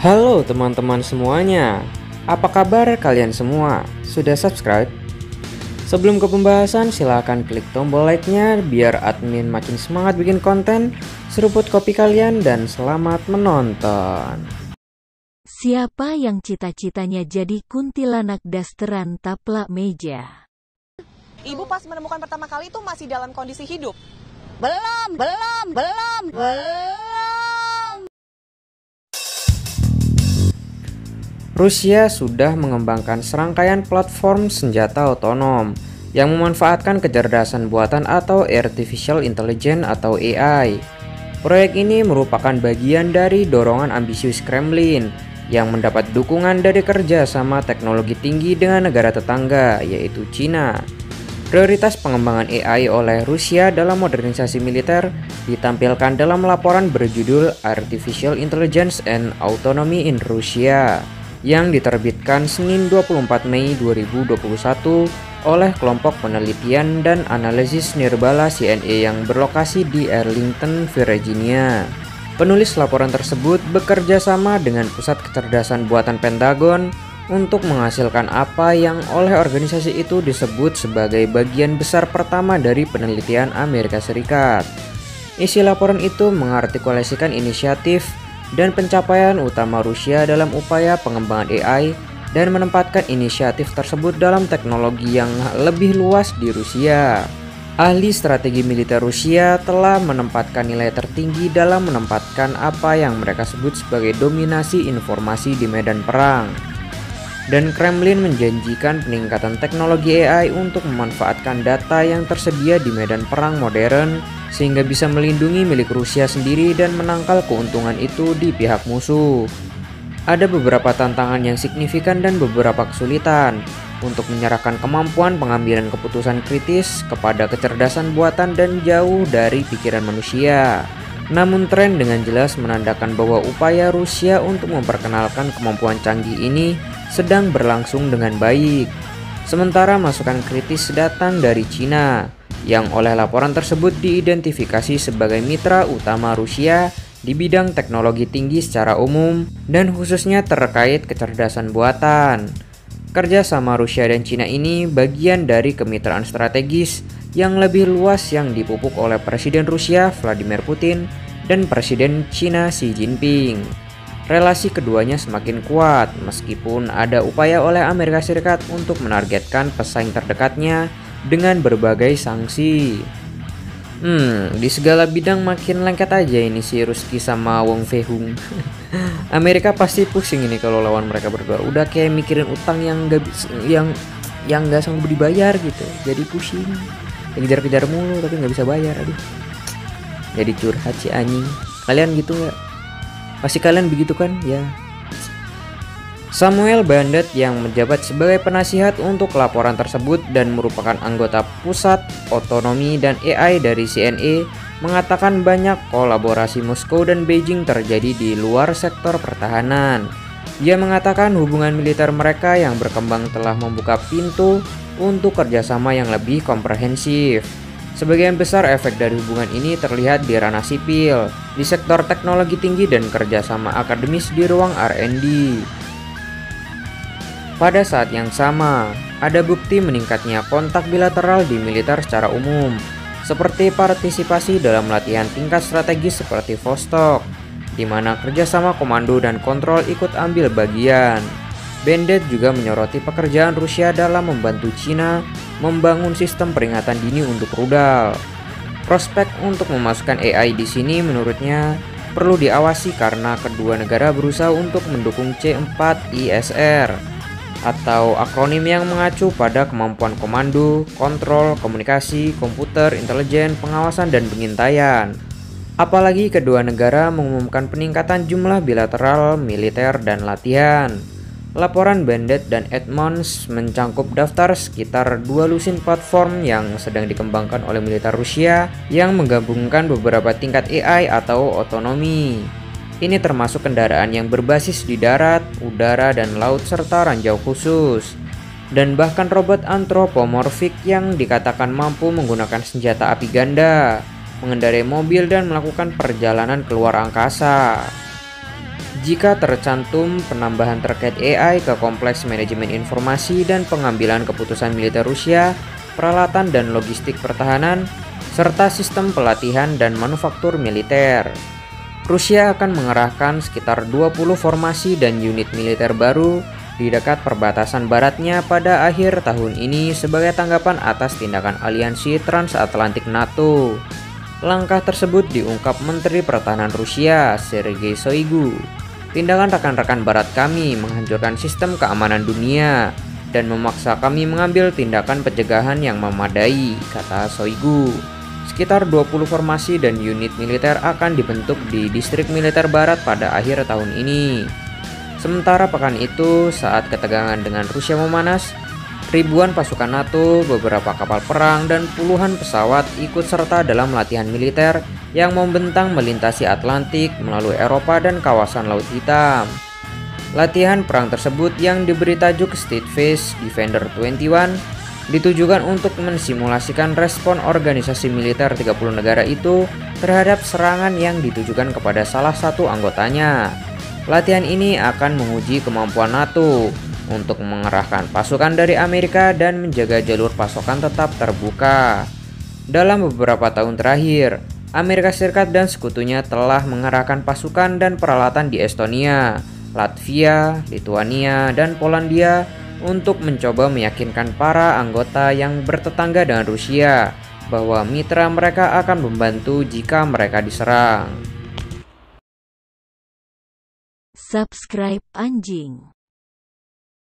Halo teman-teman semuanya, apa kabar kalian semua? Sudah subscribe? Sebelum ke pembahasan, silahkan klik tombol like-nya biar admin makin semangat bikin konten. Seruput kopi kalian dan selamat menonton. Siapa yang cita-citanya jadi kuntilanak dasteran taplak meja? Ibu pas menemukan pertama kali itu masih dalam kondisi hidup? Belum. Rusia sudah mengembangkan serangkaian platform senjata otonom yang memanfaatkan kecerdasan buatan atau Artificial Intelligence atau AI. Proyek ini merupakan bagian dari dorongan ambisius Kremlin yang mendapat dukungan dari kerjasama teknologi tinggi dengan negara tetangga, yaitu Cina. Prioritas pengembangan AI oleh Rusia dalam modernisasi militer ditampilkan dalam laporan berjudul Artificial Intelligence and Autonomy in Russia yang diterbitkan Senin 24 Mei 2021 oleh kelompok penelitian dan analisis Nirbala CNA yang berlokasi di Arlington, Virginia. Penulis laporan tersebut bekerja sama dengan Pusat Kecerdasan Buatan Pentagon untuk menghasilkan apa yang oleh organisasi itu disebut sebagai bagian besar pertama dari penelitian Amerika Serikat. Isi laporan itu mengartikulasikan inisiatif dan pencapaian utama Rusia dalam upaya pengembangan AI dan menempatkan inisiatif tersebut dalam teknologi yang lebih luas di Rusia. Ahli strategi militer Rusia telah menempatkan nilai tertinggi dalam menempatkan apa yang mereka sebut sebagai dominasi informasi di medan perang. Dan Kremlin menjanjikan peningkatan teknologi AI untuk memanfaatkan data yang tersedia di medan perang modern sehingga bisa melindungi milik Rusia sendiri dan menangkal keuntungan itu di pihak musuh. Ada beberapa tantangan yang signifikan dan beberapa kesulitan untuk menyerahkan kemampuan pengambilan keputusan kritis kepada kecerdasan buatan dan jauh dari pikiran manusia. Namun tren dengan jelas menandakan bahwa upaya Rusia untuk memperkenalkan kemampuan canggih ini sedang berlangsung dengan baik. Sementara masukan kritis datang dari Cina, yang oleh laporan tersebut diidentifikasi sebagai mitra utama Rusia di bidang teknologi tinggi secara umum dan khususnya terkait kecerdasan buatan. Kerjasama Rusia dan Cina ini bagian dari kemitraan strategis yang lebih luas yang dipupuk oleh Presiden Rusia Vladimir Putin dan Presiden Cina Xi Jinping. Relasi keduanya semakin kuat meskipun ada upaya oleh Amerika Serikat untuk menargetkan pesaing terdekatnya dengan berbagai sanksi. Di segala bidang makin lengket aja ini si Ruski sama Wong Fei-hung. Amerika pasti pusing ini kalau lawan mereka berdua. Udah kayak mikirin utang yang nggak sanggup dibayar gitu. Jadi pusing. Kejar-kejar mulu tapi nggak bisa bayar. Aduh. Jadi curhat si anjing. Kalian gitu nggak? Pasti kalian begitu kan? Ya. Samuel Bandet yang menjabat sebagai penasihat untuk laporan tersebut dan merupakan anggota Pusat Otonomi dan AI dari CNA mengatakan banyak kolaborasi Moskow dan Beijing terjadi di luar sektor pertahanan. Dia mengatakan hubungan militer mereka yang berkembang telah membuka pintu untuk kerjasama yang lebih komprehensif. Sebagian besar efek dari hubungan ini terlihat di ranah sipil, di sektor teknologi tinggi dan kerjasama akademis di ruang R&D. Pada saat yang sama, ada bukti meningkatnya kontak bilateral di militer secara umum, seperti partisipasi dalam latihan tingkat strategis seperti Vostok, di mana kerjasama komando dan kontrol ikut ambil bagian. Bandet juga menyoroti pekerjaan Rusia dalam membantu Cina membangun sistem peringatan dini untuk rudal. Prospek untuk memasukkan AI di sini menurutnya perlu diawasi karena kedua negara berusaha untuk mendukung C4ISR atau akronim yang mengacu pada kemampuan komando, kontrol, komunikasi, komputer, intelijen, pengawasan, dan pengintaian. Apalagi kedua negara mengumumkan peningkatan jumlah bilateral, militer, dan latihan. Laporan Bandet dan Edmonds mencangkup daftar sekitar 2 lusin platform yang sedang dikembangkan oleh militer Rusia yang menggabungkan beberapa tingkat AI atau otonomi. Ini termasuk kendaraan yang berbasis di darat, udara, dan laut serta ranjau khusus. Dan bahkan robot antropomorfik yang dikatakan mampu menggunakan senjata api ganda, mengendarai mobil dan melakukan perjalanan keluar angkasa. jika tercantum penambahan terkait AI ke kompleks manajemen informasi dan pengambilan keputusan militer Rusia, peralatan dan logistik pertahanan, serta sistem pelatihan dan manufaktur militer. Rusia akan mengerahkan sekitar 20 formasi dan unit militer baru di dekat perbatasan baratnya pada akhir tahun ini sebagai tanggapan atas tindakan aliansi transatlantik NATO. Langkah tersebut diungkap Menteri Pertahanan Rusia, Sergei Shoigu. Tindakan rekan-rekan barat kami menghancurkan sistem keamanan dunia dan memaksa kami mengambil tindakan pencegahan yang memadai, kata Shoigu. Sekitar 20 formasi dan unit militer akan dibentuk di distrik militer barat pada akhir tahun ini. Sementara pekan itu, saat ketegangan dengan Rusia memanas, ribuan pasukan NATO, beberapa kapal perang, dan puluhan pesawat ikut serta dalam latihan militer yang membentang melintasi Atlantik melalui Eropa dan kawasan Laut Hitam. Latihan perang tersebut yang diberi tajuk Steadfast Defender 21 ditujukan untuk mensimulasikan respon organisasi militer 30 negara itu terhadap serangan yang ditujukan kepada salah satu anggotanya. Latihan ini akan menguji kemampuan NATO untuk mengerahkan pasukan dari Amerika dan menjaga jalur pasokan tetap terbuka. Dalam beberapa tahun terakhir, Amerika Serikat dan sekutunya telah mengerahkan pasukan dan peralatan di Estonia, Latvia, Lituania, dan Polandia untuk mencoba meyakinkan para anggota yang bertetangga dengan Rusia bahwa mitra mereka akan membantu jika mereka diserang. Subscribe anjing.